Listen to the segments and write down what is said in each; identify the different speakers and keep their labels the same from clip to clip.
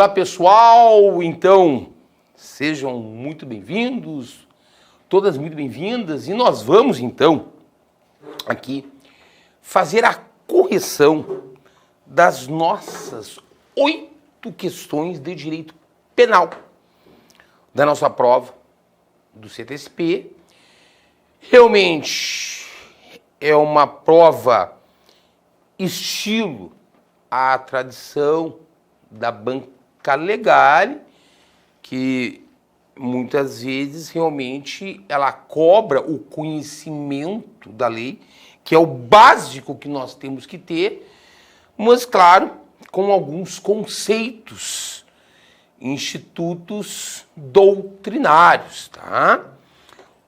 Speaker 1: Olá pessoal, então sejam muito bem-vindos, todas muito bem-vindas, e nós vamos então aqui fazer a correção das nossas 8 questões de direito penal da nossa prova do CTSP. Realmente é uma prova estilo a tradição da banca legal, que muitas vezes realmente ela cobra o conhecimento da lei, que é o básico que nós temos que ter, mas claro, com alguns conceitos, institutos doutrinários, tá?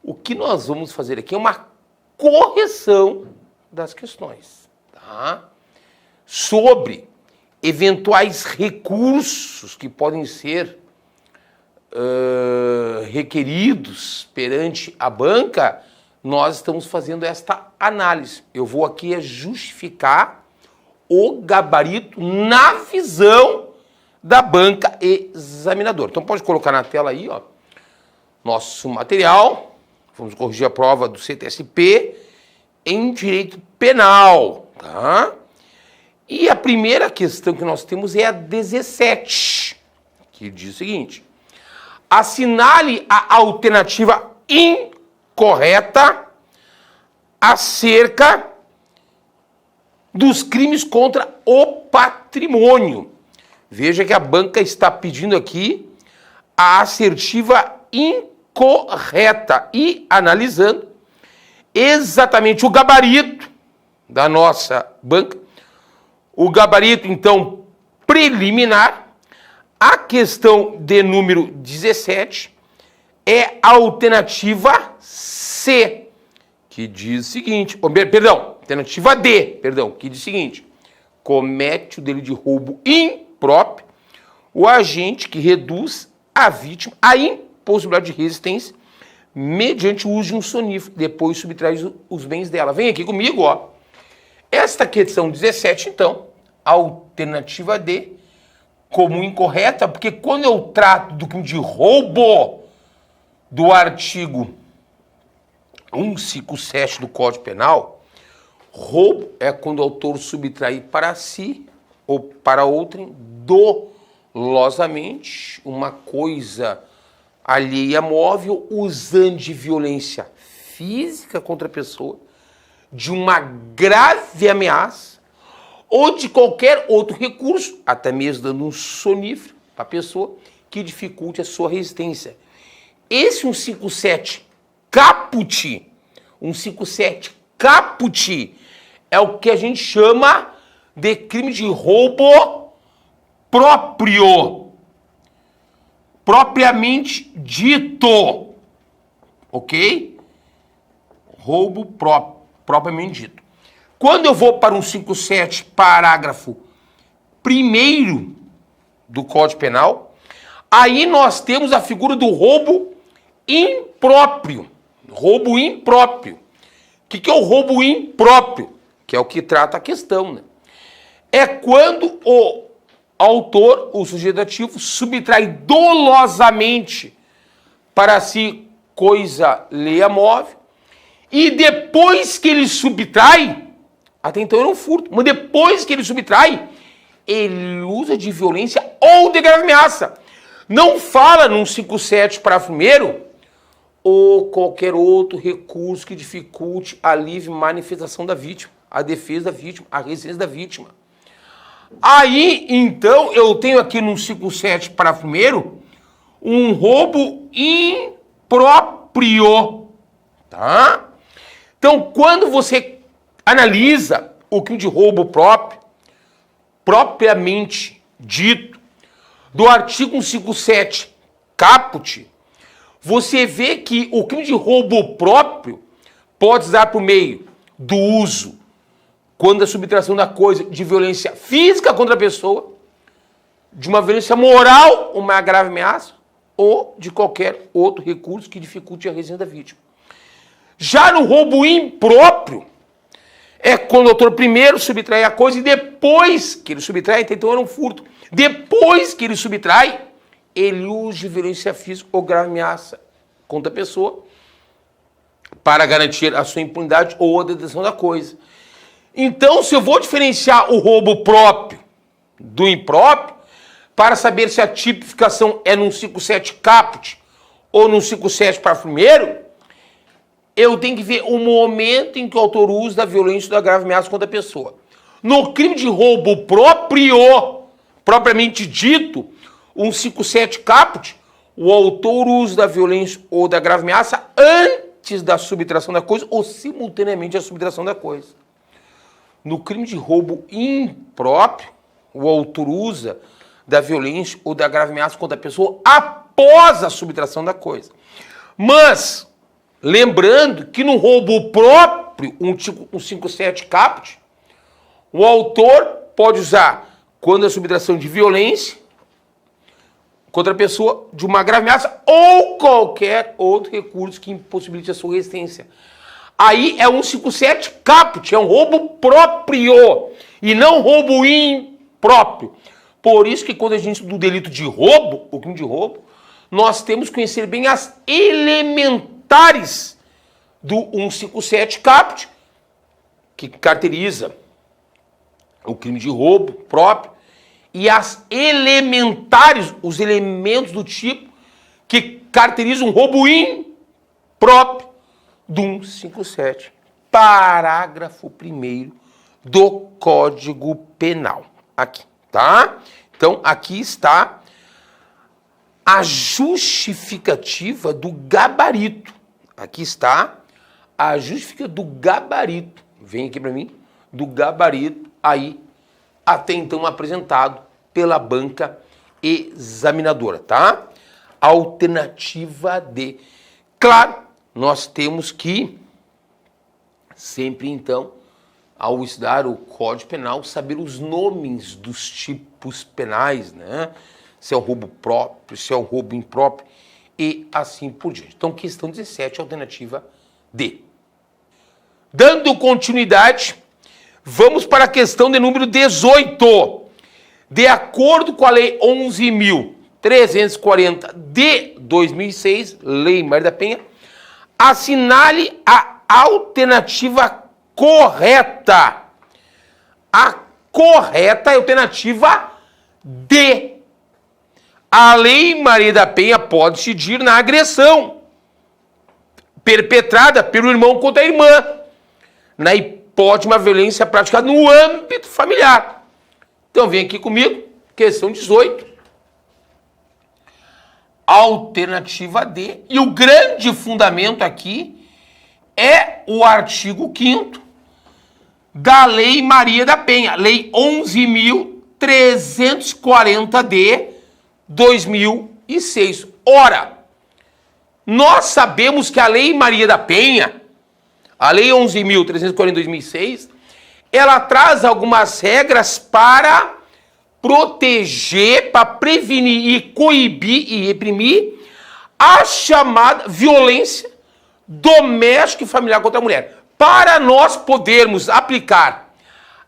Speaker 1: O que nós vamos fazer aqui é uma correção das questões, tá? Sobre eventuais recursos que podem ser requeridos perante a banca, nós estamos fazendo esta análise. Eu vou aqui justificar o gabarito na visão da banca examinadora. Então pode colocar na tela aí, ó, nosso material. Vamos corrigir a prova do CTSP em direito penal, tá? E a primeira questão que nós temos é a 17, que diz o seguinte: assinale a alternativa incorreta acerca dos crimes contra o patrimônio. Veja que a banca está pedindo aqui a assertiva incorreta e analisando exatamente o gabarito da nossa banca. O gabarito, então, preliminar, a questão de número 17 é a alternativa C, que diz o seguinte, alternativa D, que diz o seguinte: comete o delito de roubo impróprio o agente que reduz a vítima à impossibilidade de resistência mediante o uso de um sonífero, depois subtrai os bens dela. Vem aqui comigo, ó. Esta questão 17, então, alternativa D, como incorreta, porque quando eu trato do crime de roubo do artigo 157 do Código Penal, roubo é quando o autor subtrai para si ou para outrem dolosamente uma coisa alheia móvel, usando de violência física contra a pessoa, de uma grave ameaça ou de qualquer outro recurso, até mesmo dando um sonífero para a pessoa, que dificulte a sua resistência. Esse 157 caput, 157 caput, é o que a gente chama de crime de roubo próprio, propriamente dito, ok? Roubo propriamente dito. Quando eu vou para um 157, parágrafo 1º do Código Penal, aí nós temos a figura do roubo impróprio. Roubo impróprio. O que é o roubo impróprio? Que é o que trata a questão, né? É quando o autor, o sujeito ativo, subtrai dolosamente para si coisa alheia móvel, e depois que ele subtrai, até então era um furto, mas depois que ele subtrai, ele usa de violência ou de grave ameaça. Não fala num 57 parágrafo 1º ou qualquer outro recurso que dificulte a livre manifestação da vítima, a defesa da vítima, a resistência da vítima. Aí, então, eu tenho aqui no 57 parágrafo 1º um roubo impróprio, tá? Então, quando você analisa o crime de roubo próprio, propriamente dito, do artigo 157 caput, você vê que o crime de roubo próprio pode se dar por meio do uso, quando a subtração da coisa, de violência física contra a pessoa, de uma violência moral, uma grave ameaça, ou de qualquer outro recurso que dificulte a resistência da vítima. Já no roubo impróprio, é quando o autor primeiro subtrai a coisa e depois que ele subtrai, então era um furto. Depois que ele subtrai, ele usa de violência física ou grave ameaça contra a pessoa para garantir a sua impunidade ou a detenção da coisa. Então, se eu vou diferenciar o roubo próprio do impróprio, para saber se a tipificação é num 57 caput ou num 57 parágrafo primeiro, eu tenho que ver o momento em que o autor usa da violência ou da grave ameaça contra a pessoa. No crime de roubo próprio, propriamente dito, um 57 caput, o autor usa da violência ou da grave ameaça antes da subtração da coisa ou simultaneamente à subtração da coisa. No crime de roubo impróprio, o autor usa da violência ou da grave ameaça contra a pessoa após a subtração da coisa. Mas, lembrando que no roubo próprio, um 57 caput, o autor pode usar quando a subtração de violência contra a pessoa de uma grave ameaça ou qualquer outro recurso que impossibilite a sua resistência. Aí é um 57 caput, é um roubo próprio e não roubo impróprio. Por isso que quando a gente estuda o delito de roubo, o crime de roubo, nós temos que conhecer bem as elementares do 157 caput, que caracteriza o crime de roubo próprio, e as elementares, os elementos do tipo que caracterizam um roubo impróprio do 157, parágrafo 1º do Código Penal. Aqui, tá? Então, aqui está a justificativa do gabarito. Aqui está a justificativa do gabarito. Vem aqui para mim, do gabarito aí, até então apresentado pela banca examinadora, tá? Alternativa D. Claro, nós temos que sempre, então, ao estudar o Código Penal, saber os nomes dos tipos penais, né? Se é um roubo próprio, se é um roubo impróprio e assim por diante. Então, questão 17, alternativa D. Dando continuidade, vamos para a questão de número 18. De acordo com a Lei 11.340 de 2006, Lei Maria da Penha, assinale a alternativa correta. A correta é a alternativa D. A Lei Maria da Penha pode incidir na agressão perpetrada pelo irmão contra a irmã, na hipótese de uma violência praticada no âmbito familiar. Então vem aqui comigo, questão 18. Alternativa D. E o grande fundamento aqui é o artigo 5º da Lei Maria da Penha, Lei 11.340 de 2006. Ora, nós sabemos que a Lei Maria da Penha, a Lei 11.340 de 2006, ela traz algumas regras para proteger, para prevenir e coibir e reprimir a chamada violência doméstica e familiar contra a mulher. Para nós podermos aplicar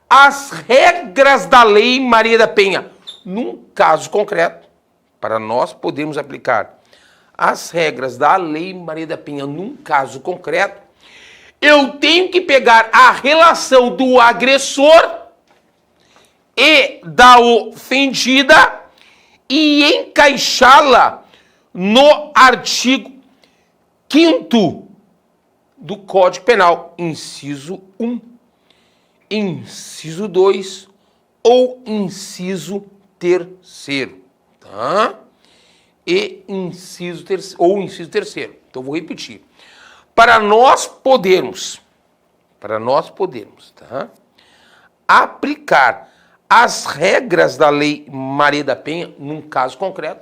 Speaker 1: as regras da Lei Maria da Penha num caso concreto, para nós podermos aplicar as regras da Lei Maria da Penha num caso concreto, eu tenho que pegar a relação do agressor e da ofendida e encaixá-la no artigo 5º do Código Penal, inciso 1, inciso 2 ou inciso 3º, tá? E inciso 3º, ou inciso 3º. Então vou repetir. Para nós podermos, tá, aplicar as regras da Lei Maria da Penha, num caso concreto,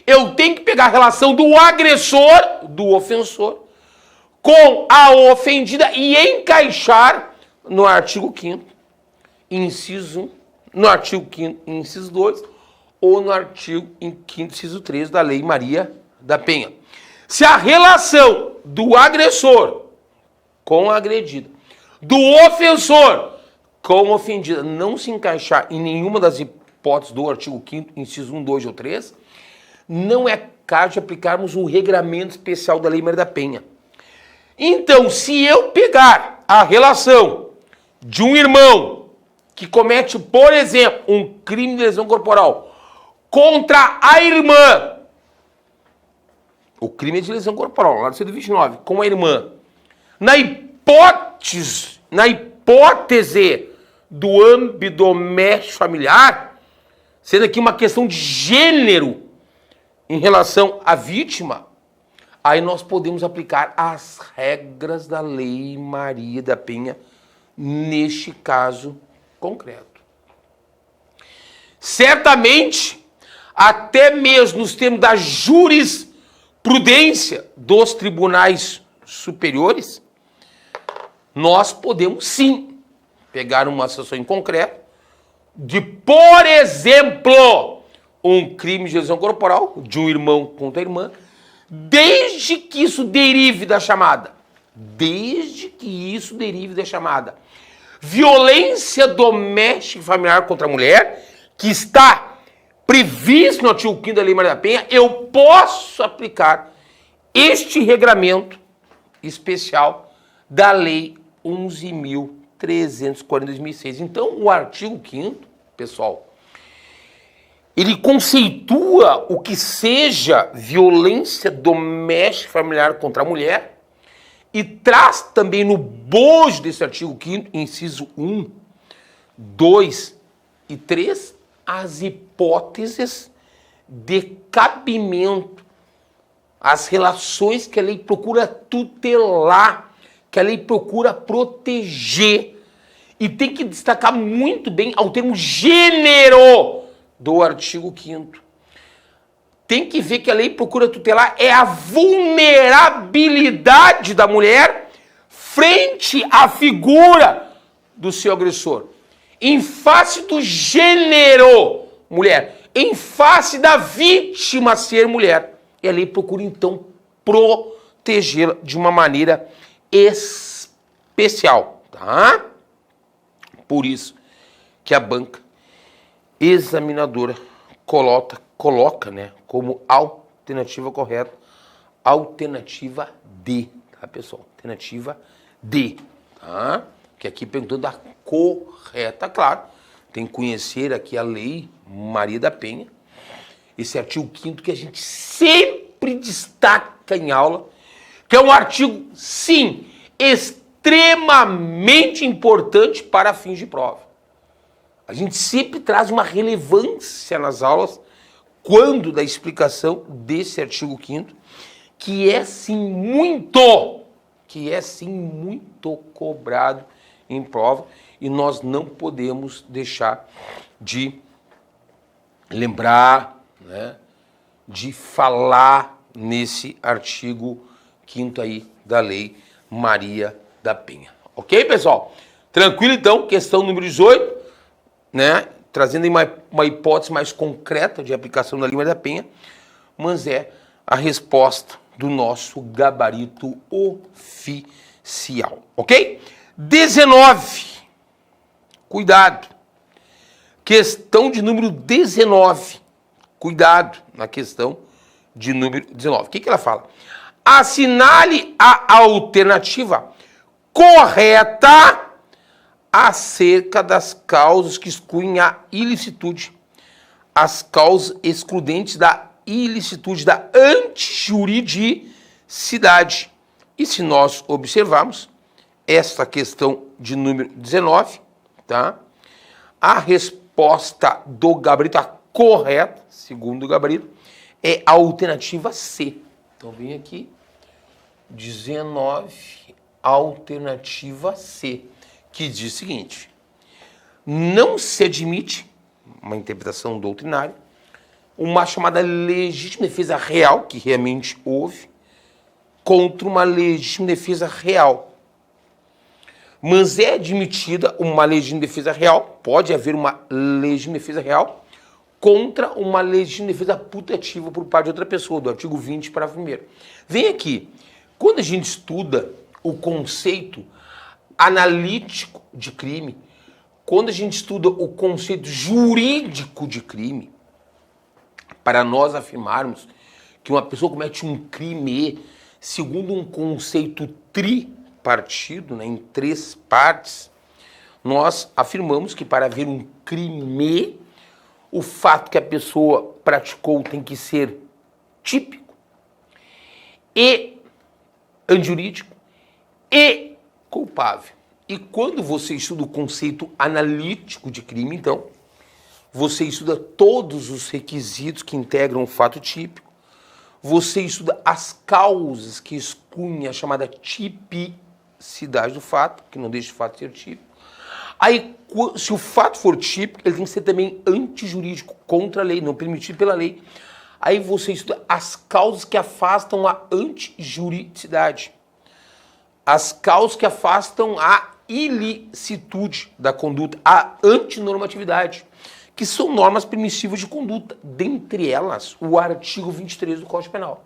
Speaker 1: eu tenho que pegar a relação do agressor, do ofensor, com a ofendida e encaixar no artigo 5º, inciso 1, no artigo 5º, inciso 2, ou no artigo 5º, inciso 3 da Lei Maria da Penha. Se a relação do agressor com a agredida do ofensor com ofendida não se encaixar em nenhuma das hipóteses do artigo 5º, inciso 1, 2 ou 3, não é caso de aplicarmos um regramento especial da Lei Maria da Penha. Então, se eu pegar a relação de um irmão que comete, por exemplo, um crime de lesão corporal contra a irmã, o crime é de lesão corporal, lá do 129, com a irmã, na hipótese do âmbito doméstico familiar, sendo aqui uma questão de gênero em relação à vítima, aí nós podemos aplicar as regras da Lei Maria da Penha neste caso concreto. Certamente, até mesmo nos termos da jurisprudência dos tribunais superiores, nós podemos sim pegar uma situação em concreto de, por exemplo, um crime de lesão corporal de um irmão contra a irmã, desde que isso derive da chamada violência doméstica e familiar contra a mulher, que está previsto no artigo 5º da Lei Maria da Penha, eu posso aplicar este regramento especial da Lei 11.340/2006. Então, o artigo 5º, pessoal, ele conceitua o que seja violência doméstica e familiar contra a mulher e traz também no bojo desse artigo 5º, inciso 1, 2 e 3, as hipóteses de cabimento, as relações que a lei procura tutelar, que a lei procura proteger. E tem que destacar muito bem ao termo gênero do artigo 5º. Tem que ver que a lei procura tutelar é a vulnerabilidade da mulher frente à figura do seu agressor. Em face do gênero mulher, em face da vítima ser mulher. E a lei procura, então, protegê-la de uma maneira especial, tá? Por isso que a banca examinadora coloca, né, como alternativa correta, alternativa D, tá, pessoal? Alternativa D, tá? Que aqui perguntando da correta, claro, tem que conhecer aqui a Lei Maria da Penha, esse artigo 5º que a gente sempre destaca em aula, que é um artigo, sim, extremamente importante para fins de prova. A gente sempre traz uma relevância nas aulas quando da explicação desse artigo 5º, que é sim muito cobrado em prova, e nós não podemos deixar de lembrar, né, de falar nesse artigo 5º aí da Lei Maria da Penha. Ok, pessoal? Tranquilo, então, questão número 18, né, trazendo uma hipótese mais concreta de aplicação da Lei Maria da Penha, mas é a resposta do nosso gabarito oficial, ok? 19, cuidado, questão de número 19, cuidado na questão de número 19. O que ela fala? Assinale a alternativa correta acerca das causas que excluem a ilicitude, as causas excludentes da ilicitude, da antijuridicidade. E se nós observarmos esta questão de número 19, tá? A resposta do gabarito, a correta, segundo o gabarito, é a alternativa C. Então vem aqui, 19, alternativa C, que diz o seguinte: não se admite, uma interpretação doutrinária, uma chamada legítima defesa real, que realmente houve, contra uma legítima defesa real. Mas é admitida uma legítima defesa real, pode haver uma legítima defesa real, contra uma legítima defesa putativa por parte de outra pessoa, do artigo 20, parágrafo 1º. Vem aqui, quando a gente estuda o conceito analítico de crime, quando a gente estuda o conceito jurídico de crime, para nós afirmarmos que uma pessoa comete um crime segundo um conceito tripartido, né, em 3 partes, nós afirmamos que para haver um crime, o fato que a pessoa praticou tem que ser típico e antijurídico e culpável. E quando você estuda o conceito analítico de crime, então, você estuda todos os requisitos que integram o fato típico, você estuda as causas que excluem a chamada tipicidade do fato, que não deixa o fato ser típico. Aí, se o fato for típico, ele tem que ser também antijurídico, contra a lei, não permitido pela lei. Aí você estuda as causas que afastam a antijuridicidade, as causas que afastam a ilicitude da conduta, a antinormatividade, que são normas permissivas de conduta, dentre elas o artigo 23 do Código Penal.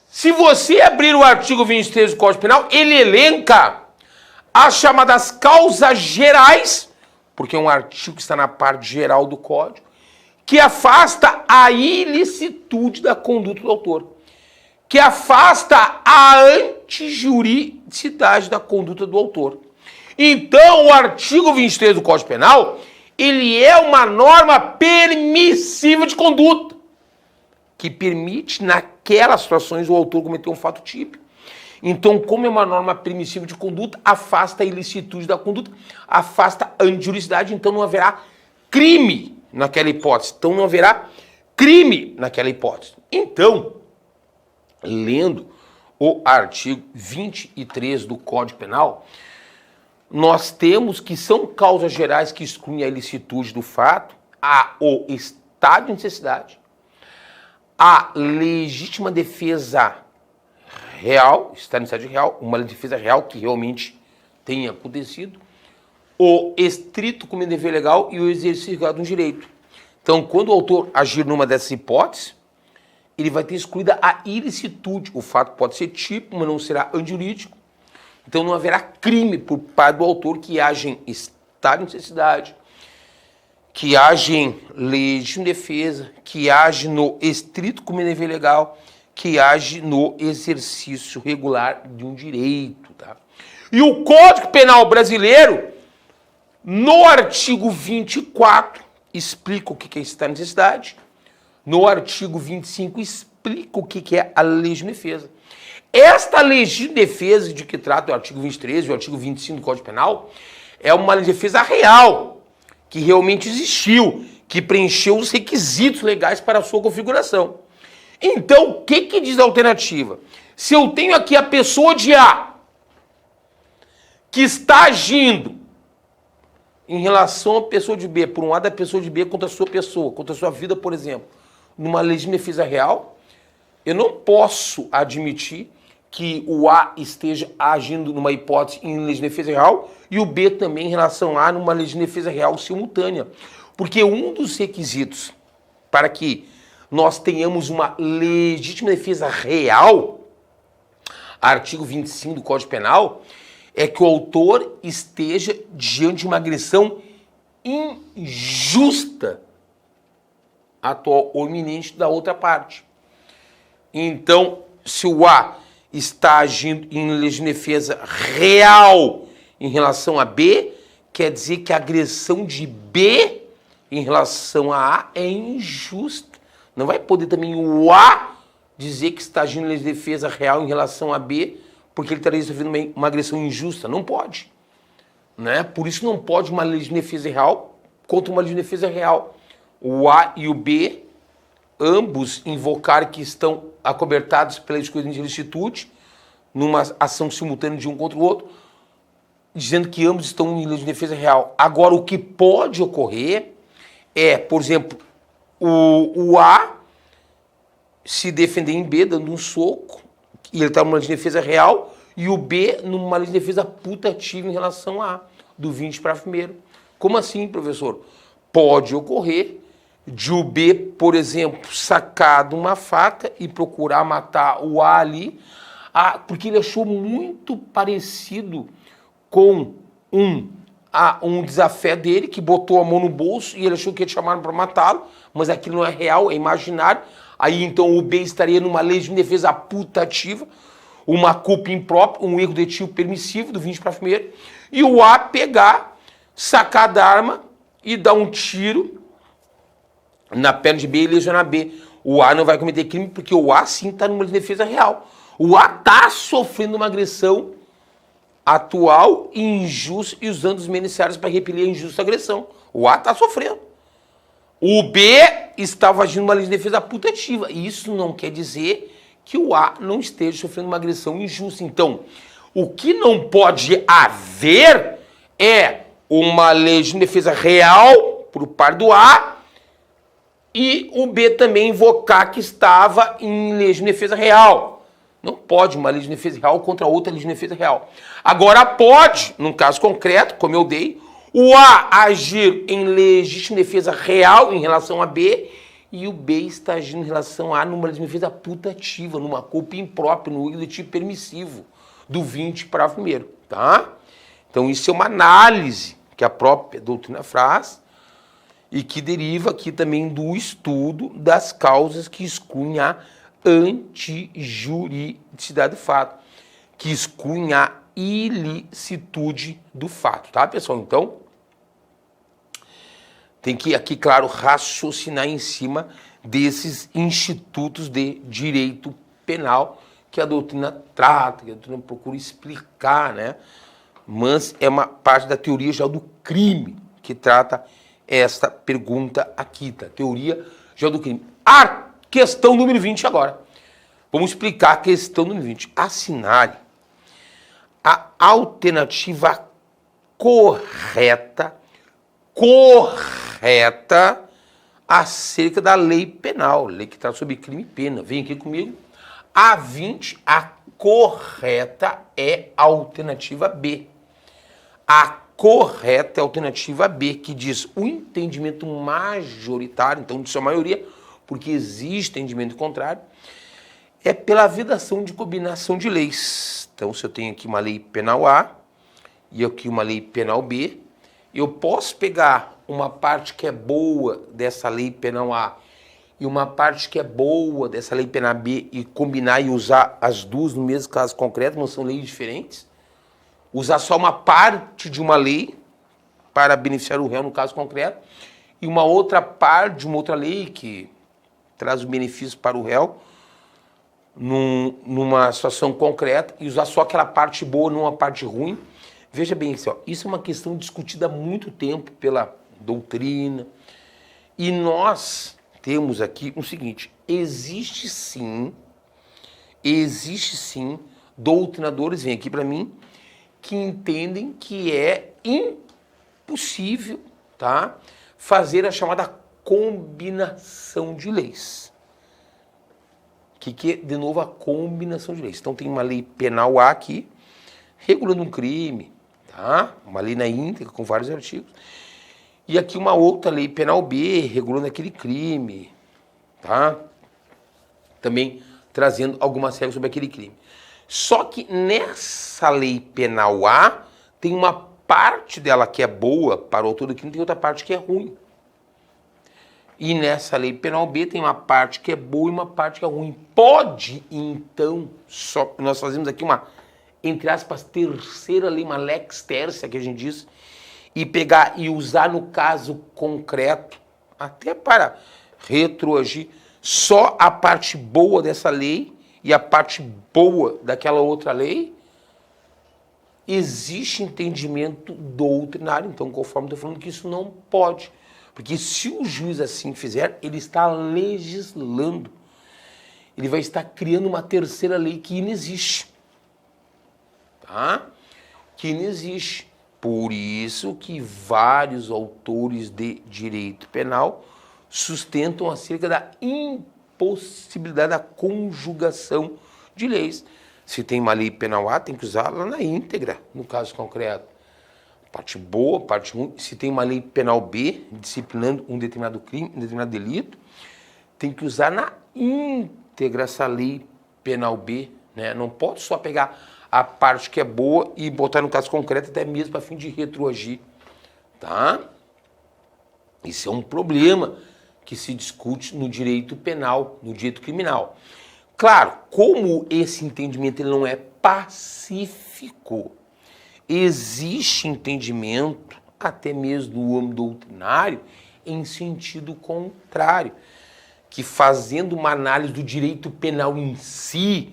Speaker 1: Se você abrir o artigo 23 do Código Penal, ele elenca as chamadas causas gerais, porque é um artigo que está na parte geral do Código, que afasta a ilicitude da conduta do autor, que afasta a antijuridicidade da conduta do autor. Então, o artigo 23 do Código Penal, ele é uma norma permissiva de conduta, que permite, naquelas situações, o autor cometer um fato típico. Então, como é uma norma permissiva de conduta, afasta a ilicitude da conduta, afasta a antijuridicidade, então não haverá crime naquela hipótese. Então, não haverá crime naquela hipótese. Então, lendo o artigo 23 do Código Penal, nós temos que são causas gerais que excluem a ilicitude do fato, o estado de necessidade, a legítima defesa real, estado de necessidade real, uma defesa real que realmente tenha acontecido, o estrito cumprimento do dever legal e o exercício de um direito. Então, quando o autor agir numa dessas hipóteses, ele vai ter excluída a ilicitude. O fato pode ser típico, mas não será antijurídico. Então não haverá crime por parte do autor que age em estado de necessidade, que age em legítima defesa, que age no estrito cumprimento do dever legal, que age no exercício regular de um direito. Tá? E o Código Penal brasileiro, no artigo 24, explica o que é estado de necessidade. No artigo 25, explica o que é a legítima defesa. Esta legítima defesa de que trata o artigo 23 e o artigo 25 do Código Penal é uma defesa real, que realmente existiu, que preencheu os requisitos legais para a sua configuração. Então, o que diz a alternativa? Se eu tenho aqui a pessoa de A, que está agindo em relação à pessoa de B, por um lado da pessoa de B contra a sua pessoa, contra a sua vida, por exemplo, numa legítima defesa real, eu não posso admitir que o A esteja agindo numa hipótese em legítima defesa real e o B também em relação a numa legítima defesa real simultânea. Porque um dos requisitos para que nós tenhamos uma legítima defesa real, artigo 25 do Código Penal, é que o autor esteja diante de uma agressão injusta atual ou iminente da outra parte. Então, se o A está agindo em legítima defesa real em relação a B, quer dizer que a agressão de B em relação a A é injusta. Não vai poder também o A dizer que está agindo em legítima defesa real em relação a B, porque ele estaria sofrendo uma agressão injusta. Não pode. Né? Por isso não pode uma legítima defesa real contra uma legítima defesa real. O A e o B, ambos invocar que estão acobertados pela exclusão de ilicitude, numa ação simultânea de um contra o outro, dizendo que ambos estão em legítima defesa real. Agora, o que pode ocorrer é, por exemplo, o A se defender em B, dando um soco, e ele está numa legítima defesa real, e o B numa legítima defesa putativa em relação a A, do 20 para primeiro. Como assim, professor? Pode ocorrer de o B, por exemplo, sacar de uma faca e procurar matar o A ali, porque ele achou muito parecido com um desafé dele, que botou a mão no bolso e ele achou que ia chamar para matá-lo, mas aquilo não é real, é imaginário. Aí então o B estaria numa legítima defesa putativa, uma culpa imprópria, um erro de tio permissivo do 20 para primeiro, e o A pegar, sacar da arma e dar um tiro na perna de B e lesionar B. O A não vai cometer crime porque o A sim está numa defesa real. O A está sofrendo uma agressão atual e injusta e usando os meios necessários para repelir a injusta agressão. O A está sofrendo. O B estava agindo uma lei de defesa putativa. E isso não quer dizer que o A não esteja sofrendo uma agressão injusta. Então, o que não pode haver é uma lei de defesa real por parte do A e o B também invocar que estava em lei de defesa real. Não pode uma lei de defesa real contra outra lei de defesa real. Agora pode, num caso concreto, como eu dei, o A agir em legítima defesa real em relação a B e o B está agindo em relação a A numa lei de defesa putativa, numa culpa imprópria, no erro de tipo permissivo, do 20 para primeiro, tá? Então isso é uma análise que a própria doutrina faz e que deriva aqui também do estudo das causas que excluem a antijuridicidade do fato, que excluem a ilicitude do fato, tá, pessoal? Então, tem que aqui, claro, raciocinar em cima desses institutos de direito penal que a doutrina trata, que a doutrina procura explicar, né? Mas é uma parte da teoria já do crime que trata esta pergunta aqui, tá? Teoria já do crime. Questão número 20 agora. Vamos explicar a questão número 20. Assinale a alternativa correta acerca da lei penal, lei que trata sobre crime e pena. Vem aqui comigo. A 20, a correta é a alternativa B. A correta é a alternativa B, que diz o entendimento majoritário, então de sua maioria, porque existe entendimento contrário, é pela vedação de combinação de leis. Então, se eu tenho aqui uma lei penal A e aqui uma lei penal B, eu posso pegar uma parte que é boa dessa lei penal A e uma parte que é boa dessa lei penal B e combinar e usar as duas no mesmo caso concreto, não são leis diferentes. Usar só uma parte de uma lei para beneficiar o réu no caso concreto e uma outra parte de uma outra lei que traz o benefício para o réu numa situação concreta e usar só aquela parte boa numa parte ruim. Veja bem isso, ó. Isso é uma questão discutida há muito tempo pela doutrina e nós temos aqui o seguinte, existe sim doutrinadores, vem aqui para mim, que entendem que é impossível, tá, fazer a chamada combinação de leis. Que é, de novo, a combinação de leis. Então, tem uma lei penal A aqui, regulando um crime, tá? Uma lei na íntegra, com vários artigos. E aqui uma outra lei penal B, regulando aquele crime, tá? Também trazendo algumas regras sobre aquele crime. Só que nessa lei penal A, tem uma parte dela que é boa para o autor do crime, tem outra parte que é ruim. E nessa lei penal B tem uma parte que é boa e uma parte que é ruim. Pode, então, só nós fazemos aqui uma, entre aspas, terceira lei, uma lex tercia, que a gente diz, e pegar e usar no caso concreto, até para retroagir, só a parte boa dessa lei e a parte boa daquela outra lei, existe entendimento doutrinário. Então, conforme estou falando, que isso não pode. Porque se o juiz assim fizer, ele está legislando. Ele vai estar criando uma terceira lei que inexiste. Tá? Que inexiste. Por isso que vários autores de direito penal sustentam acerca da impossibilidade da conjugação de leis. Se tem uma lei penal A, tem que usá-la na íntegra, no caso concreto. Parte boa, parte ruim. Se tem uma lei penal B, disciplinando um determinado crime, um determinado delito, tem que usar na íntegra essa lei penal B, né? Não pode só pegar a parte que é boa e botar no caso concreto até mesmo a fim de retroagir, tá? Isso é um problema que se discute no direito penal, no direito criminal. Claro, como esse entendimento ele não é pacífico, existe entendimento, até mesmo no âmbito doutrinário, em sentido contrário, que fazendo uma análise do direito penal em si,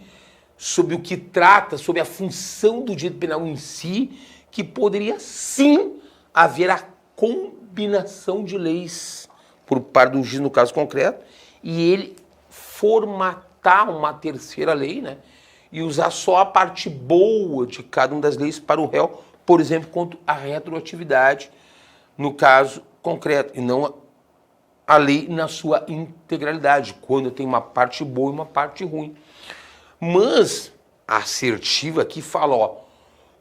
Speaker 1: sobre o que trata, sobre a função do direito penal em si, que poderia sim haver a combinação de leis por parte do juiz no caso concreto, e ele formatar uma terceira lei, né? E usar só a parte boa de cada uma das leis para o réu, por exemplo, quanto à retroatividade, no caso concreto, e não a lei na sua integralidade, quando tem uma parte boa e uma parte ruim. Mas a assertiva aqui fala, ó,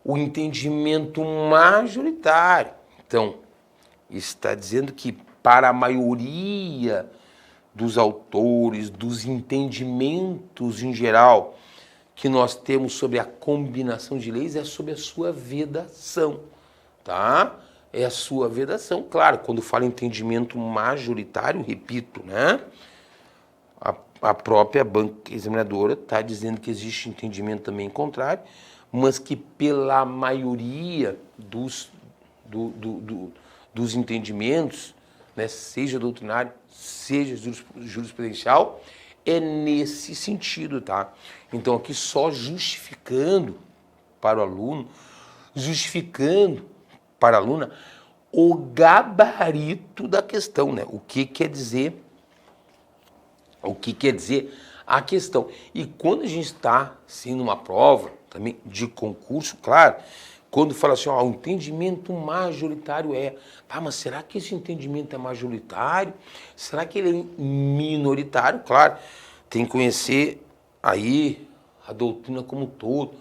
Speaker 1: o entendimento majoritário. Então, está dizendo que para a maioria dos autores, dos entendimentos em geral, que nós temos sobre a combinação de leis é sobre a sua vedação, tá? É a sua vedação, claro, quando fala entendimento majoritário, repito, né? A própria banca examinadora está dizendo que existe entendimento também contrário, mas que pela maioria dos entendimentos, né, seja doutrinário, seja jurisprudencial, é nesse sentido, tá? Então aqui só justificando para o aluno, justificando para a aluna o gabarito da questão, né? O que quer dizer a questão. E quando a gente está sendo uma prova também de concurso, claro, quando fala assim, ó, o entendimento majoritário mas será que esse entendimento é majoritário? Será que ele é minoritário? Claro, tem que conhecer aí a doutrina como um todo,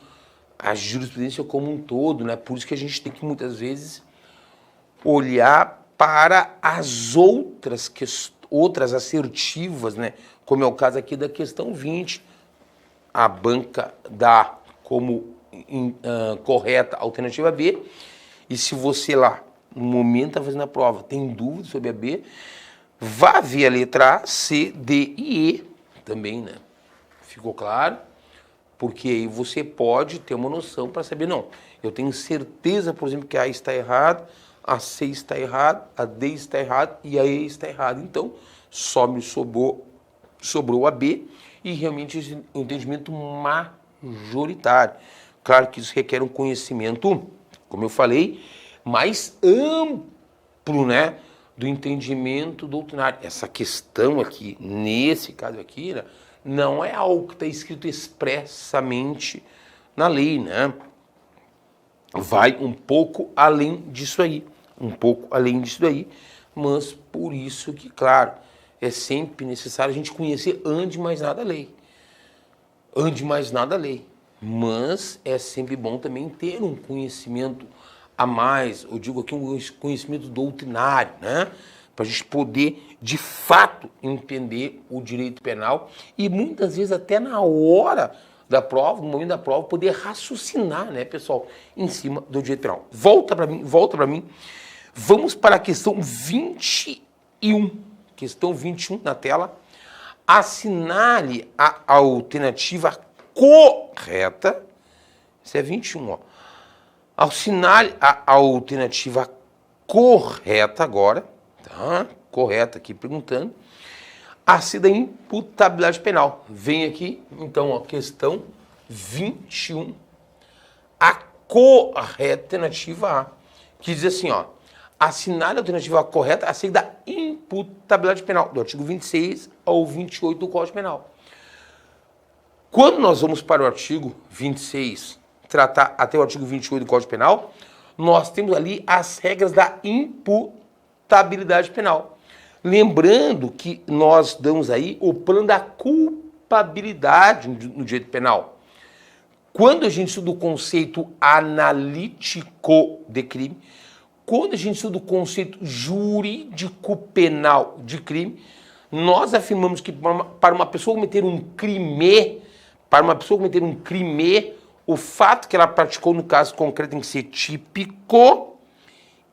Speaker 1: a jurisprudência como um todo, né? Por isso que a gente tem que muitas vezes olhar para as outras assertivas, né? Como é o caso aqui da questão 20, a banca dá como correta a alternativa B, e se você lá, no momento está fazendo a prova, tem dúvida sobre a B, vá ver a letra A, C, D e E também, né? Ficou claro? Porque aí você pode ter uma noção para saber, não, eu tenho certeza, por exemplo, que a A está errada, a C está errada, a D está errada e a E está errada. Então, só me sobrou a B e realmente esse entendimento majoritário. Claro que isso requer um conhecimento, como eu falei, mais amplo, né, do entendimento doutrinário. Essa questão aqui, nesse caso aqui, né, não é algo que está escrito expressamente na lei, né? Vai um pouco além disso aí, mas por isso que, claro, é sempre necessário a gente conhecer antes de mais nada a lei. Mas é sempre bom também ter um conhecimento a mais, eu digo aqui um conhecimento doutrinário, né? Para a gente poder, de fato, entender o direito penal e muitas vezes até na hora da prova, no momento da prova, poder raciocinar, né, pessoal, em cima do direito penal. Volta para mim. Vamos para a questão 21. Questão 21 na tela. Assinale a alternativa correta. Isso é 21, ó. Assinale a alternativa correta agora, tá? Correta aqui perguntando. A C da imputabilidade penal. Vem aqui, então, ó, questão 21. A correta alternativa A, que diz assim, ó, assinale a alternativa correta a C da imputabilidade penal, do artigo 26 ao 28 do Código Penal. Quando nós vamos para o artigo 26, tratar até o artigo 28 do Código Penal, nós temos ali as regras da imputabilidade penal. Lembrando que nós damos aí o plano da culpabilidade no direito penal. Quando a gente estuda o conceito analítico de crime, quando a gente estuda o conceito jurídico penal de crime, nós afirmamos que para uma pessoa cometer um crime, o fato que ela praticou no caso concreto tem que ser típico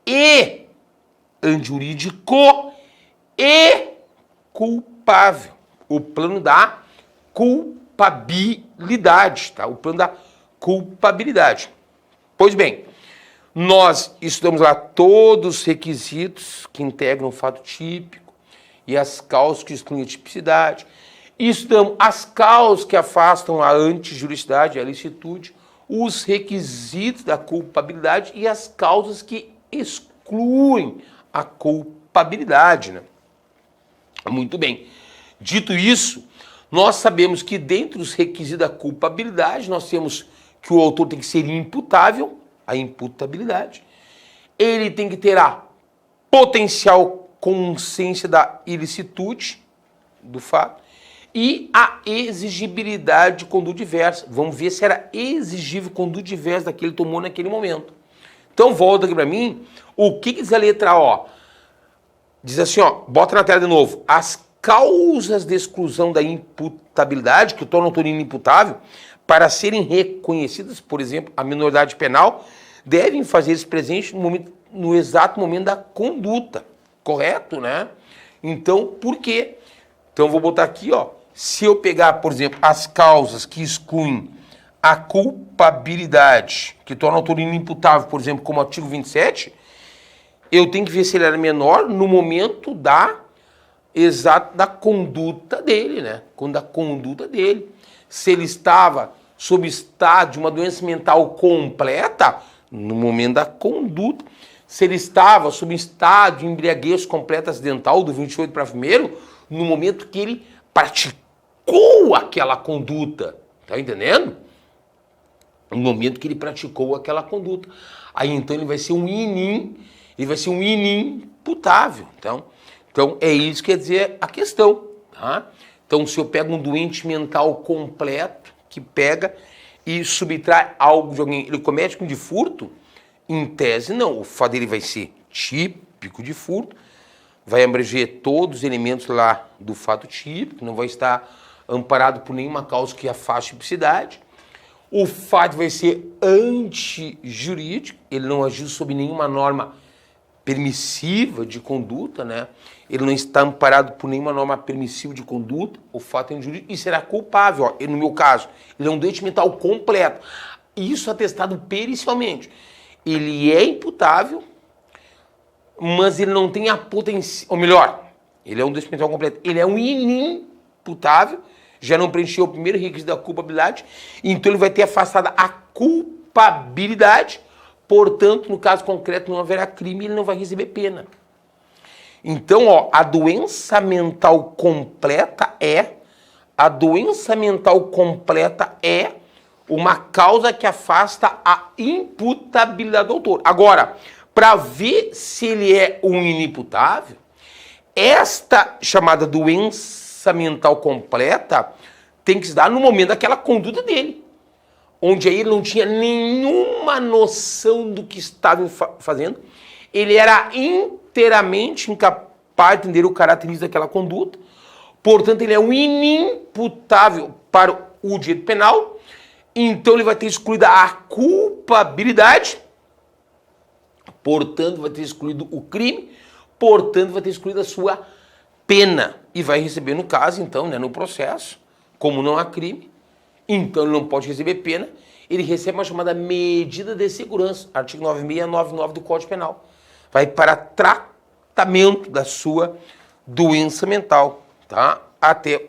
Speaker 1: e antijurídico e culpável. O plano da culpabilidade, tá? O plano da culpabilidade. Pois bem, nós estudamos lá todos os requisitos que integram o fato típico e as causas que excluem a tipicidade. Estudamos as causas que afastam a antijuridicidade, a ilicitude, os requisitos da culpabilidade e as causas que excluem a culpabilidade, né? Muito bem. Dito isso, nós sabemos que dentro dos requisitos da culpabilidade, nós temos que o autor tem que ser imputável, a imputabilidade. Ele tem que ter a potencial consciência da ilicitude do fato e a exigibilidade de conduta diversa. Vamos ver se era exigível conduta diversa daquele que tomou naquele momento. Então volta aqui para mim, o que diz a letra O? Diz assim, ó, bota na tela de novo. As causas de exclusão da imputabilidade, que tornam o autor inimputável, para serem reconhecidas, por exemplo, a minoridade penal, devem fazer-se presente no exato momento da conduta. Correto, né? Então, por quê? Então, eu vou botar aqui, ó. Se eu pegar, por exemplo, as causas que excluem a culpabilidade, que torna o autor inimputável, por exemplo, como o artigo 27, eu tenho que ver se ele era menor no momento da conduta dele, né? Da conduta dele. Se ele estava sob estado de uma doença mental completa, no momento da conduta. Se ele estava sob estado de embriaguez completa acidental, do 28 para 1º, no momento que ele praticou aquela conduta. Tá entendendo? No momento que ele praticou aquela conduta. Aí então ele vai ser um inimputável. Então é isso que quer dizer a questão. Tá? Então se eu pego um doente mental completo, que pega e subtrai algo de alguém, ele comete um de furto, em tese não, o fato dele vai ser típico de furto, vai abranger todos os elementos lá do fato típico, não vai estar amparado por nenhuma causa que afaste a tipicidade, o fato vai ser antijurídico, ele não agiu sob nenhuma norma permissiva de conduta, né? Ele não está amparado por nenhuma norma permissiva de conduta, o fato é injurídico e será culpável. Ó. Ele, no meu caso, ele é um doente mental completo. Isso atestado pericialmente. Ele é imputável, mas ele não tem a potência, ou melhor, ele é um doente mental completo, ele é um inimputável, já não preencheu o primeiro requisito da culpabilidade, então ele vai ter afastada a culpabilidade. Portanto, no caso concreto, não haverá crime, ele não vai receber pena. Então, ó, a doença mental completa é uma causa que afasta a imputabilidade do autor. Agora, para ver se ele é um inimputável, esta chamada doença mental completa tem que se dar no momento daquela conduta dele. Onde aí ele não tinha nenhuma noção do que estava fazendo, ele era inteiramente incapaz de entender o característico daquela conduta, portanto ele é um inimputável para o direito penal, então ele vai ter excluída a culpabilidade, portanto vai ter excluído o crime, portanto vai ter excluído a sua pena, e vai receber no caso, então, né, no processo, como não há crime, então ele não pode receber pena, ele recebe uma chamada medida de segurança, artigo 9699 do Código Penal. Vai para tratamento da sua doença mental, tá? Até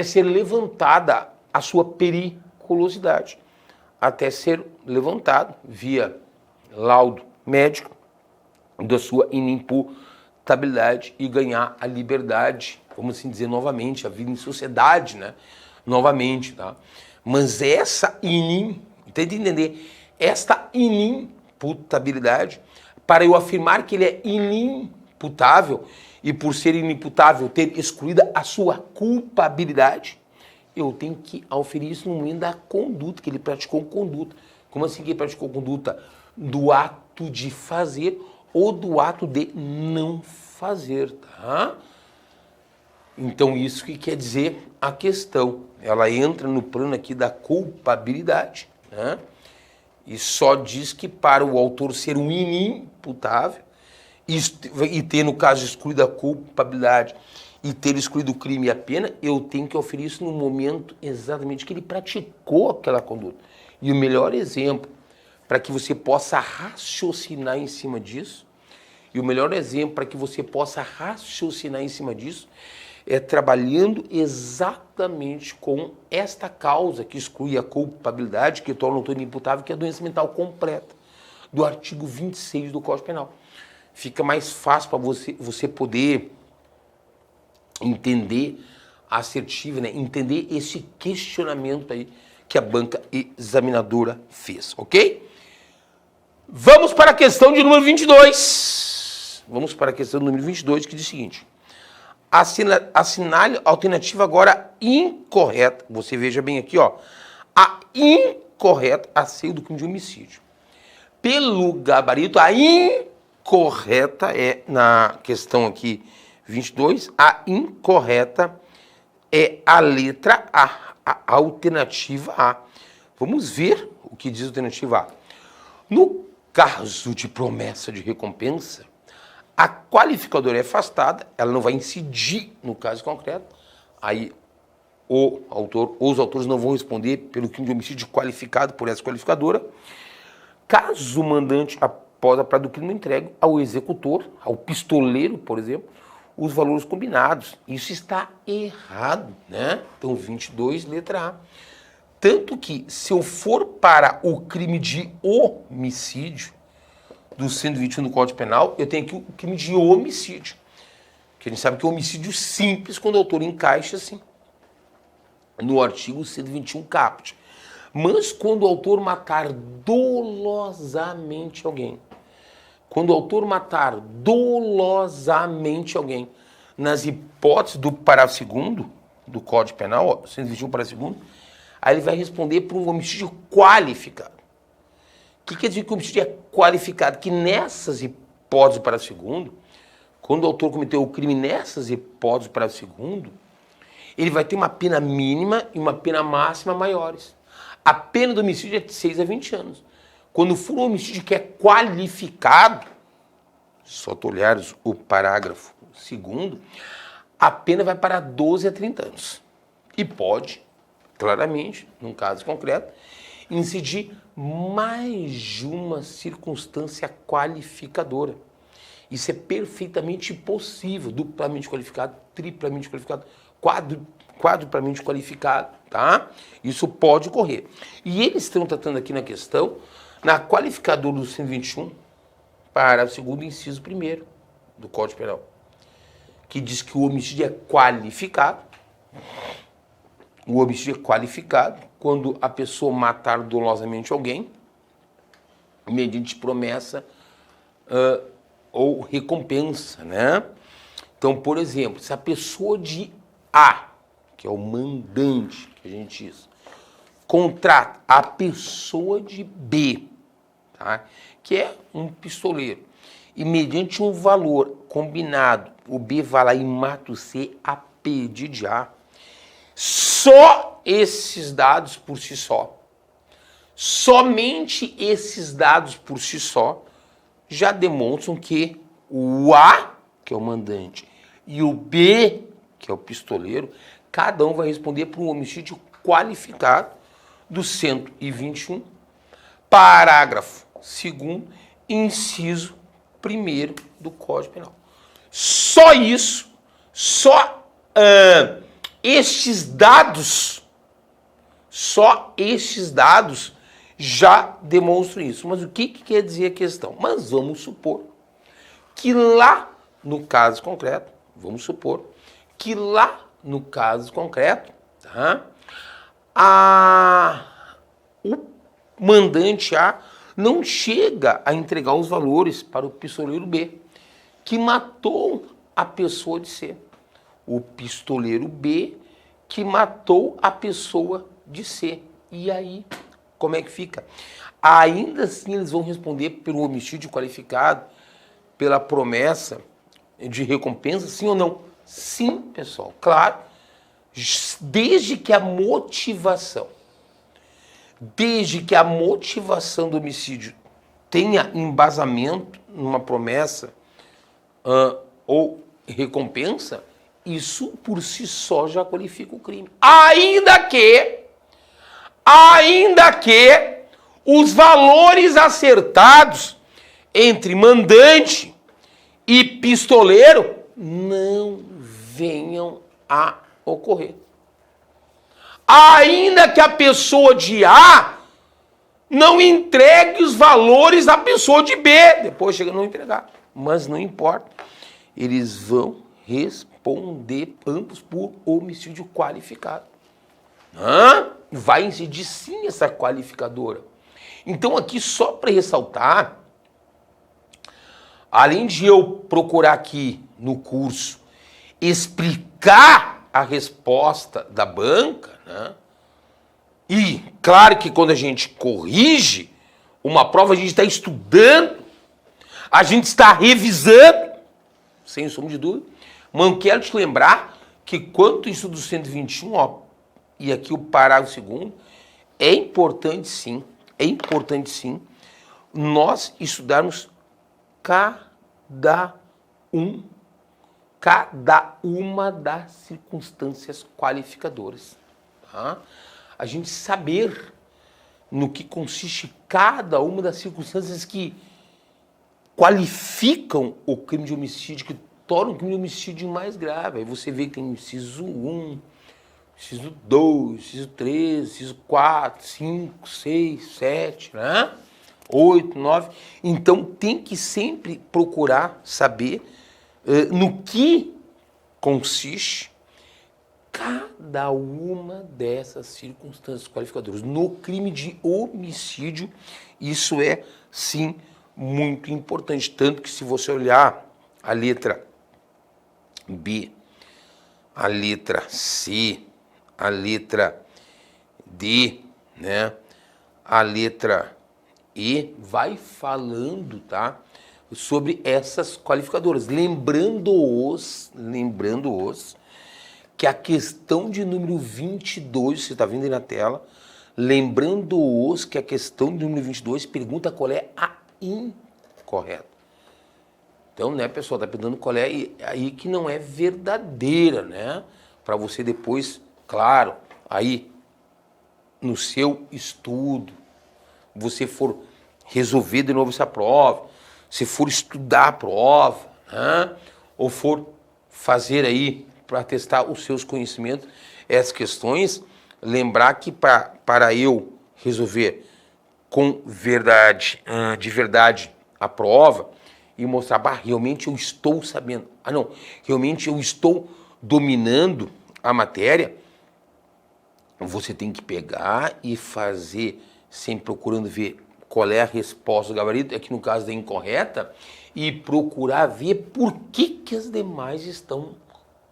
Speaker 1: ser levantada a sua periculosidade, até ser levantado via laudo médico da sua inimputabilidade e ganhar a liberdade, vamos assim dizer novamente, a vida em sociedade, né? Novamente, tá? Mas essa esta inimputabilidade, para eu afirmar que ele é inimputável e por ser inimputável ter excluída a sua culpabilidade, eu tenho que auferir isso no momento da conduta, que ele praticou conduta. Como assim que ele praticou conduta? Do ato de fazer ou do ato de não fazer, tá? Então, isso que quer dizer a questão. Ela entra no plano aqui da culpabilidade, né? E só diz que para o autor ser um inimputável e ter, no caso, excluído a culpabilidade e ter excluído o crime e a pena, eu tenho que oferir isso no momento exatamente que ele praticou aquela conduta. E o melhor exemplo para que você possa raciocinar em cima disso, e o melhor exemplo para que você possa raciocinar em cima disso, é trabalhando exatamente com esta causa que exclui a culpabilidade, que torna o autor inimputável, que é a doença mental completa, do artigo 26 do Código Penal. Fica mais fácil para você poder entender assertivo, né? Entender esse questionamento aí que a banca examinadora fez, ok? Vamos para a questão de número 22. Vamos para a questão do número 22, que diz o seguinte: assinale a alternativa agora incorreta. Você veja bem aqui, ó. A incorreta a ser do crime de homicídio. Pelo gabarito, a incorreta é, na questão aqui 22, a incorreta é a letra a alternativa A. Vamos ver o que diz a alternativa A. No caso de promessa de recompensa, a qualificadora é afastada, ela não vai incidir no caso concreto, aí os autores não vão responder pelo crime de homicídio qualificado por essa qualificadora. Caso o mandante, após a prática do crime, entregue ao executor, ao pistoleiro, por exemplo, os valores combinados. Isso está errado, né? Então, 22, letra A. Tanto que, se eu for para o crime de homicídio, do 121 do Código Penal, eu tenho aqui o crime de homicídio. Que a gente sabe que é homicídio simples quando o autor encaixa assim no artigo 121 caput. Mas quando o autor matar dolosamente alguém, quando o autor matar dolosamente alguém, nas hipóteses do parágrafo 2º do Código Penal, 121 parágrafo 2º, aí ele vai responder por um homicídio qualificado. O que quer dizer que o homicídio é qualificado? Que nessas hipóteses do parágrafo 2º, quando o autor cometeu o crime nessas hipóteses do parágrafo 2º, ele vai ter uma pena mínima e uma pena máxima maiores. A pena do homicídio é de 6 a 20 anos. Quando for um homicídio que é qualificado, só tu olhares o parágrafo 2º, a pena vai para 12 a 30 anos. E pode, claramente, num caso concreto, incidir mais de uma circunstância qualificadora. Isso é perfeitamente possível, duplamente qualificado, triplamente qualificado, quadruplamente qualificado, tá? Isso pode ocorrer. E eles estão tratando aqui na questão, na qualificadora do 121, parágrafo 2º, inciso 1º do Código Penal, que diz que o homicídio é qualificado. O homicídio é qualificado quando a pessoa matar dolosamente alguém, mediante promessa ou recompensa, né? Então, por exemplo, se a pessoa de A, que é o mandante, que a gente diz, contrata a pessoa de B, tá? Que é um pistoleiro, e mediante um valor combinado, o B vai lá e mata o C a pedido de A, só esses dados por si só, somente esses dados por si só, já demonstram que o A, que é o mandante, e o B, que é o pistoleiro, cada um vai responder por um homicídio qualificado do 121, parágrafo 2º, inciso 1º do Código Penal. Só isso, só estes dados já demonstram isso. Mas o que quer dizer a questão? Mas vamos supor que lá no caso concreto, tá, o mandante A não chega a entregar os valores para o pistoleiro B, que matou a pessoa de C. O pistoleiro B que matou a pessoa de C. E aí, como é que fica? Ainda assim, eles vão responder pelo homicídio qualificado, pela promessa de recompensa, sim ou não? Sim, pessoal, claro. Desde que a motivação do homicídio tenha embasamento numa promessa ou recompensa, isso por si só já qualifica o crime. Ainda que os valores acertados entre mandante e pistoleiro não venham a ocorrer. Ainda que a pessoa de A não entregue os valores da pessoa de B, depois chega a não entregar. Mas não importa, eles vão responder ambos por homicídio qualificado. Vai incidir sim essa qualificadora. Então aqui só para ressaltar, além de eu procurar aqui no curso explicar a resposta da banca, né? E claro que quando a gente corrige uma prova, a gente está estudando, a gente está revisando, sem sombra de dúvida. Mas quero te lembrar que quanto isso do 121, ó, e aqui o parágrafo 2º, é importante sim, nós estudarmos cada uma das circunstâncias qualificadoras. Tá? A gente saber no que consiste cada uma das circunstâncias que qualificam o crime de homicídio, que tornam o crime de homicídio mais grave. Aí você vê que tem inciso 1, inciso 2, inciso 3, inciso 4, 5, 6, 7, né? 8, 9. Então tem que sempre procurar saber no que consiste cada uma dessas circunstâncias qualificadoras. No crime de homicídio, isso é, sim, muito importante. Tanto que se você olhar a letra B, a letra C, a letra D, né? A letra E, vai falando, tá? Sobre essas qualificadoras. Lembrando-os que a questão de número 22, você está vendo aí na tela, lembrando-os que a questão de número 22 pergunta qual é a incorreta. Então, né, pessoal, tá perguntando qual é aí que não é verdadeira, né? Para você depois, claro, aí no seu estudo, você for resolver de novo essa prova, se for estudar a prova, né? Ou for fazer aí para testar os seus conhecimentos, essas questões, lembrar que para eu resolver com verdade, de verdade, a prova e mostrar, realmente eu estou sabendo, realmente eu estou dominando a matéria, você tem que pegar e fazer, sempre procurando ver qual é a resposta do gabarito, aqui no caso da incorreta, e procurar ver por que as demais estão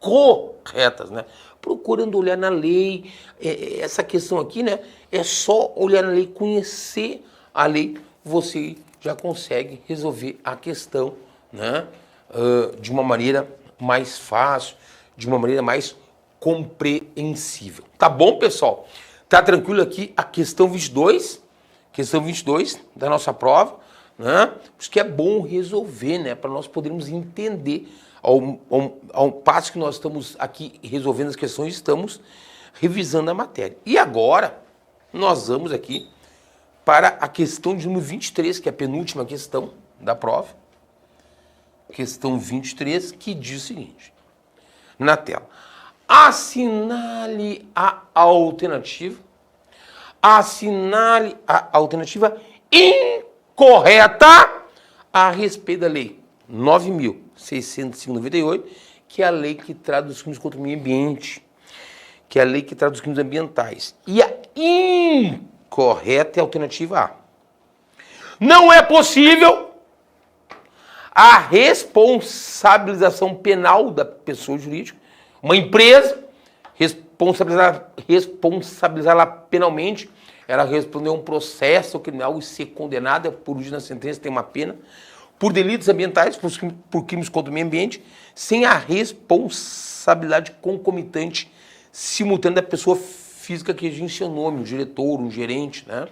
Speaker 1: corretas, né? Procurando olhar na lei, essa questão aqui, né? É só olhar na lei, conhecer a lei, você já consegue resolver a questão, né? De uma maneira mais fácil, de uma maneira mais compreensível. Tá bom, pessoal? Tá tranquilo aqui a questão 22 da nossa prova, né? Por isso que é bom resolver, né? Para nós podermos entender. Ao passo que nós estamos aqui resolvendo as questões, estamos revisando a matéria. E agora, nós vamos aqui para a questão de número 23, que é a penúltima questão da prova. Questão 23, que diz o seguinte, na tela. Assinale a alternativa incorreta a respeito da lei 9.698, que é a lei que trata dos crimes contra o meio ambiente, que é a lei que trata dos crimes ambientais. E a incorreta é a alternativa A. Não é possível a responsabilização penal da pessoa jurídica, uma empresa, responsabilizá-la penalmente, ela responder a um processo criminal e ser condenada por juiz na sentença, tem uma pena, por delitos ambientais, por crimes contra o meio ambiente, sem a responsabilidade concomitante simultânea da pessoa física que registra seu nome, um diretor, um gerente, né?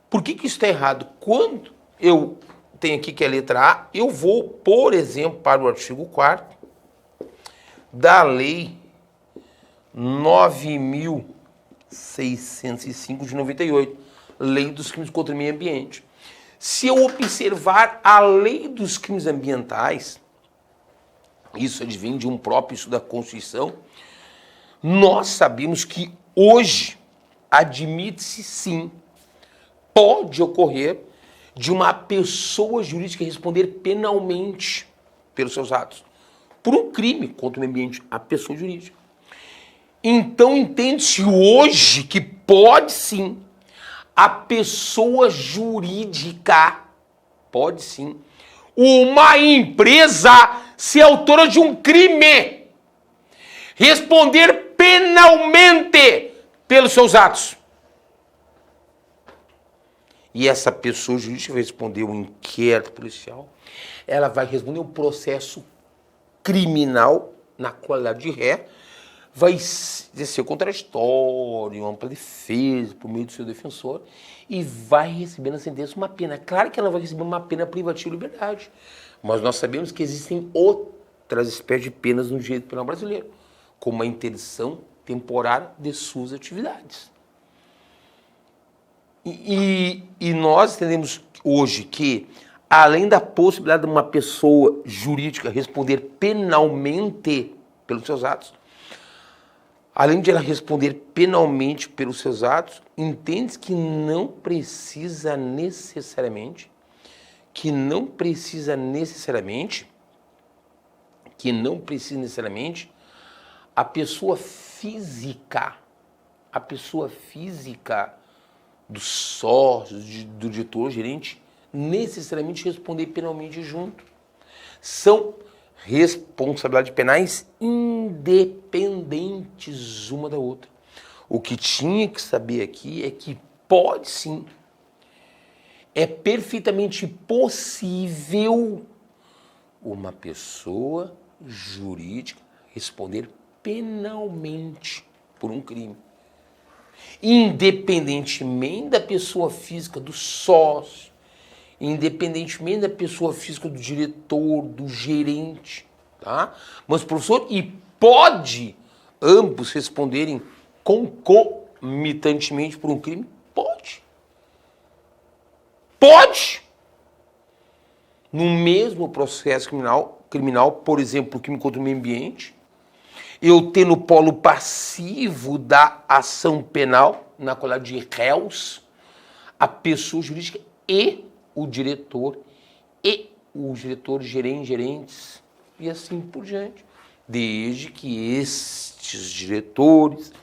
Speaker 1: Por que isso está errado? Quando eu tenho aqui que é a letra A, eu vou, por exemplo, para o artigo 4º da Lei 9.605 de 98, Lei dos Crimes contra o Meio Ambiente. Se eu observar a Lei dos Crimes Ambientais, isso advém de um próprio estudo da Constituição, nós sabemos que hoje admite-se sim, pode ocorrer de uma pessoa jurídica responder penalmente pelos seus atos, por um crime contra o meio ambiente, a pessoa jurídica. Então entende-se hoje que pode sim, a pessoa jurídica, pode sim, uma empresa ser autora de um crime, responder penalmente pelos seus atos. E essa pessoa jurídica vai responder um inquérito policial, ela vai responder um processo criminal na qualidade de ré, vai exercer contraditório, ampla defesa por meio do seu defensor e vai receber na sentença uma pena. Claro que ela vai receber uma pena privativa de liberdade, mas nós sabemos que existem outras espécies de penas no direito penal brasileiro, como a interdição temporária de suas atividades. E nós entendemos hoje que, além da possibilidade de uma pessoa jurídica responder penalmente pelos seus atos, além de ela responder penalmente pelos seus atos, entende que não precisa necessariamente a pessoa física do sócio, do diretor, gerente, necessariamente responder penalmente junto. São responsabilidades penais independentes uma da outra. O que tinha que saber aqui é que pode sim, é perfeitamente possível uma pessoa jurídica responder penalmente por um crime. Independentemente da pessoa física do sócio, independentemente da pessoa física do diretor, do gerente, tá? Mas, professor, e pode ambos responderem concomitantemente por um crime? Pode. Pode. No mesmo processo criminal, por exemplo, o crime contra o meio ambiente, eu ter no polo passivo da ação penal, na qualidade de réus, a pessoa jurídica e o diretor gerentes, e assim por diante. Desde que estes diretores,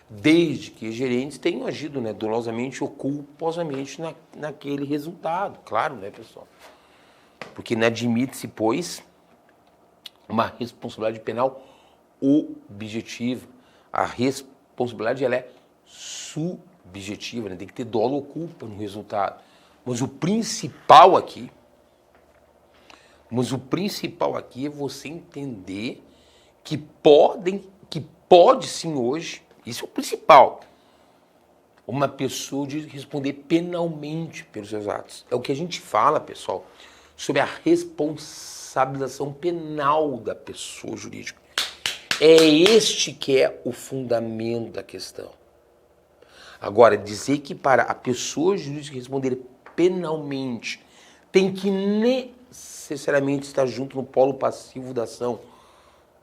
Speaker 1: desde que gerentes tenham agido, né, dolosamente ou culposamente naquele resultado. Claro, né, pessoal? Porque não admite-se, pois, uma responsabilidade penal objetiva. A responsabilidade ela é subjetiva, né? Tem que ter dolo ou culpa no resultado. Mas o principal aqui é você entender que pode sim hoje, isso é o principal, uma pessoa de responder penalmente pelos seus atos. É o que a gente fala, pessoal, sobre a responsabilização penal da pessoa jurídica. É este que é o fundamento da questão. Agora, dizer que para a pessoa jurídica responder penalmente tem que necessariamente estar junto no polo passivo da ação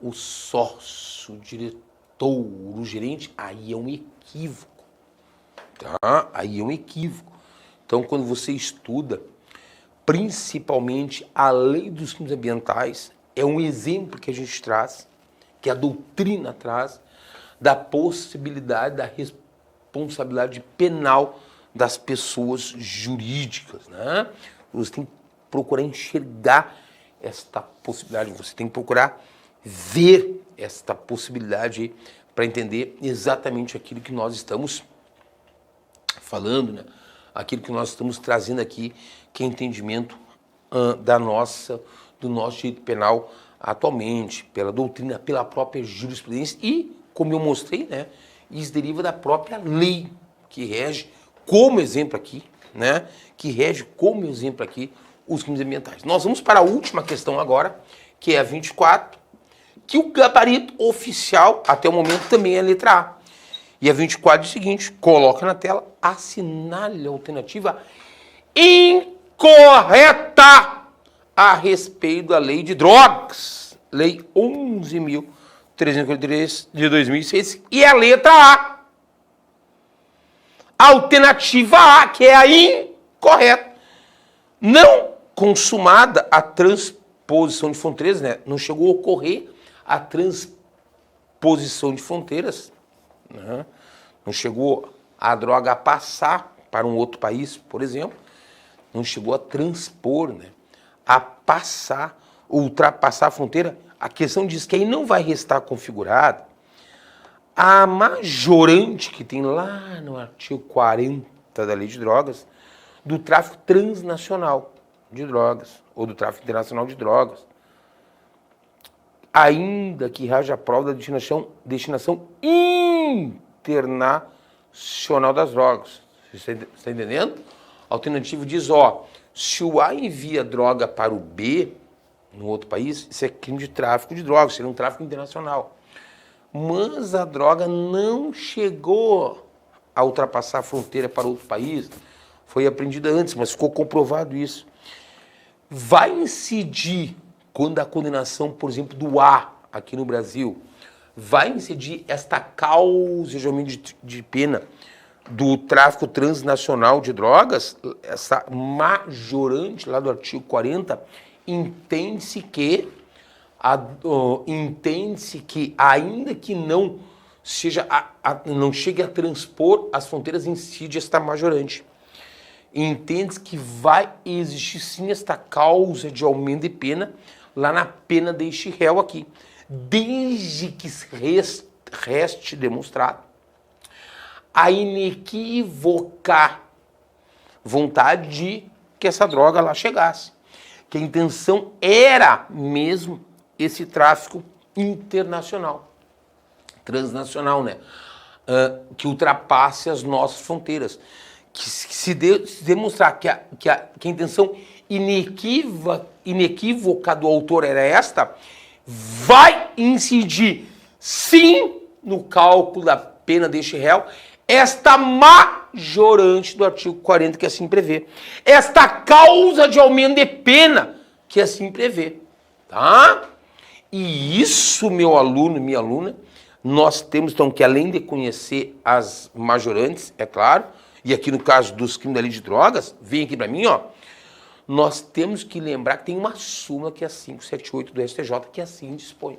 Speaker 1: o sócio, o diretor, o gerente, aí é um equívoco. Tá? Aí é um equívoco. Então, quando você estuda, principalmente a lei dos crimes ambientais, é um exemplo que a gente traz, que a doutrina traz, da possibilidade da responsabilidade penal das pessoas jurídicas, né? Você tem que procurar enxergar esta possibilidade, você tem que procurar ver esta possibilidade para entender exatamente aquilo que nós estamos falando, né? Aquilo que nós estamos trazendo aqui, que é entendimento do nosso direito penal atualmente, pela doutrina, pela própria jurisprudência e, como eu mostrei, né, isso deriva da própria lei que rege como exemplo aqui, né, que rege como exemplo aqui os crimes ambientais. Nós vamos para a última questão agora, que é a 24, que o gabarito oficial até o momento também é a letra A. E a 24 diz o seguinte, coloca na tela, assinale a alternativa incorreta a respeito da lei de drogas, lei 11.343 de 2006, e a letra A. Alternativa A, que é a incorreta. Não consumada a transposição de fronteiras, né? Não chegou a ocorrer a transposição de fronteiras, né? Não chegou a droga a passar para um outro país, por exemplo, não chegou a transpor, né? A passar, ultrapassar a fronteira. A questão diz que aí não vai restar configurada a majorante que tem lá no artigo 40 da Lei de Drogas, do tráfico transnacional de drogas, ou do tráfico internacional de drogas, ainda que haja prova da destinação internacional das drogas. Você está entendendo? A alternativa diz, ó, se o A envia droga para o B, no outro país, isso é crime de tráfico de drogas, seria um tráfico internacional. Mas a droga não chegou a ultrapassar a fronteira para outro país, foi apreendida antes, mas ficou comprovado isso. Vai incidir, quando a condenação, por exemplo, do A, aqui no Brasil, vai incidir esta causa de aumento de pena do tráfico transnacional de drogas, essa majorante lá do artigo 40, entende-se que ainda que não seja não chegue a transpor as fronteiras, incide esta majorante. Entende-se que vai existir sim esta causa de aumento de pena lá na pena deste réu aqui, desde que reste demonstrado a inequívoca vontade de que essa droga lá chegasse, que a intenção era mesmo esse tráfico internacional, transnacional, né? Que ultrapasse as nossas fronteiras. Que se demonstrar que a intenção inequívoca do autor era esta, vai incidir, sim, no cálculo da pena deste réu, esta majorante do artigo 40 que assim prevê. Esta causa de aumento de pena que assim prevê. Tá? E isso, meu aluno, minha aluna, nós temos então que, além de conhecer as majorantes, é claro, e aqui no caso dos crimes da lei de drogas, vem aqui para mim, ó, nós temos que lembrar que tem uma súmula que é a 578 do STJ que assim dispõe.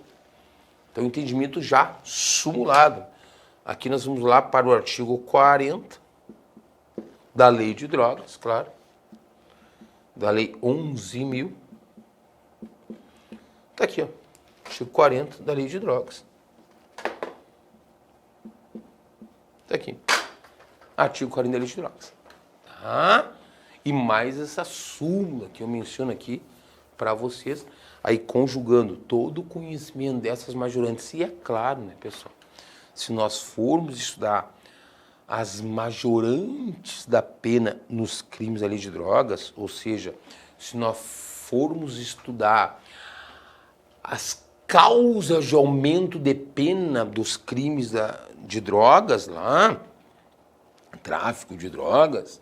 Speaker 1: Então, entendimento já sumulado. Aqui nós vamos lá para o artigo 40 da lei de drogas, claro, da lei 11.000. Tá aqui, ó, artigo 40 da lei de drogas. Tá aqui. Artigo 40 da lei de drogas. Tá? E mais essa súmula que eu menciono aqui para vocês, aí conjugando todo o conhecimento dessas majorantes. E é claro, né, pessoal, se nós formos estudar as majorantes da pena nos crimes da lei de drogas, ou seja, se nós formos estudar as causas de aumento de pena dos crimes de drogas lá, tráfico de drogas,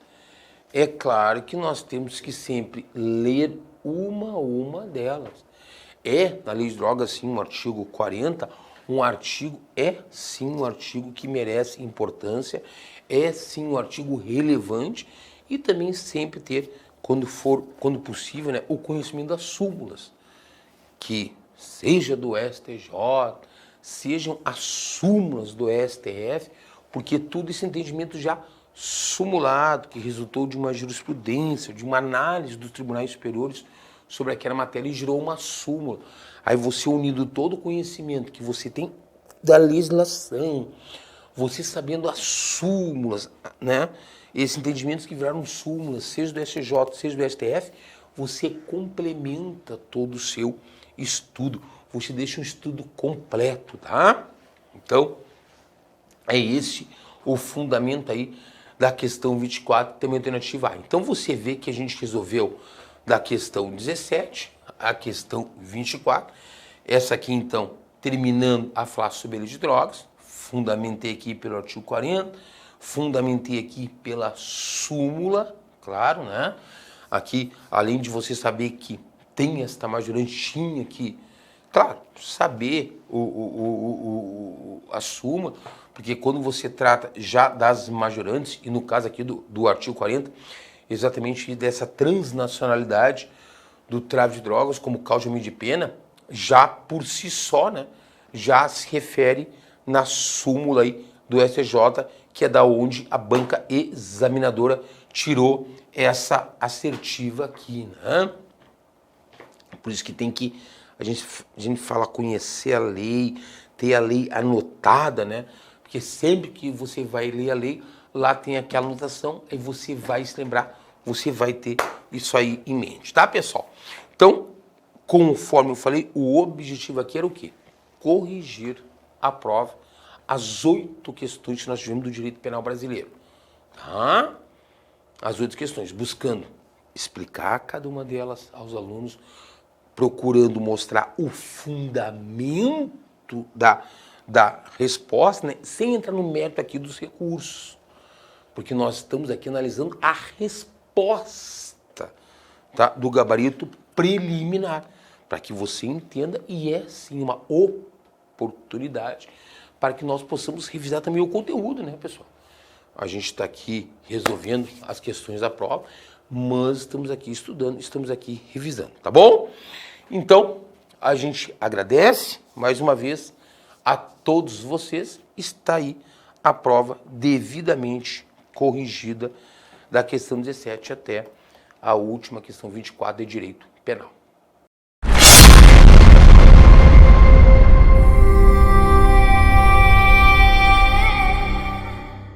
Speaker 1: é claro que nós temos que sempre ler uma delas. É, na lei de drogas, sim, um artigo 40, um artigo que merece importância, é sim um artigo relevante e também sempre ter, quando possível, né, o conhecimento das súmulas, que seja do STJ, sejam as súmulas do STF, porque tudo esse entendimento já sumulado, que resultou de uma jurisprudência, de uma análise dos tribunais superiores sobre aquela matéria e gerou uma súmula. Aí você, unindo todo o conhecimento que você tem da legislação, você sabendo as súmulas, né? Esses entendimentos que viraram súmulas, seja do STJ, seja do STF, você complementa todo o seu estudo. Você deixa um estudo completo, tá? Então, é esse o fundamento aí da questão 24, também alternativa A. Então, você vê que a gente resolveu da questão 17, a questão 24. Essa aqui, então, terminando a falar sobre a lei de drogas, fundamentei aqui pelo artigo 40, fundamentei aqui pela súmula, claro, né? Aqui, além de você saber que tem esta majorante, tinha que, claro, saber a súmula, porque quando você trata já das majorantes, e no caso aqui do artigo 40, exatamente dessa transnacionalidade do tráfico de drogas como causa de pena, já por si só, né, já se refere na súmula aí do STJ, que é da onde a banca examinadora tirou essa assertiva aqui, né? Por isso que tem que a gente fala conhecer a lei, ter a lei anotada, né? Porque sempre que você vai ler a lei, lá tem aquela anotação, aí você vai se lembrar, você vai ter isso aí em mente, tá, pessoal? Então, conforme eu falei, o objetivo aqui era o quê? Corrigir a prova, as 8 questões que nós tivemos do direito penal brasileiro, tá? As 8 questões, buscando explicar cada uma delas aos alunos, procurando mostrar o fundamento da resposta, né? Sem entrar no mérito aqui dos recursos, porque nós estamos aqui analisando a resposta, tá? Do gabarito preliminar, para que você entenda, e é sim uma oportunidade para que nós possamos revisar também o conteúdo, né, pessoal? A gente está aqui resolvendo as questões da prova, mas estamos aqui estudando, estamos aqui revisando, tá bom? Então, a gente agradece mais uma vez a todos vocês. Está aí a prova devidamente corrigida da questão 17 até a última questão 24 de direito penal.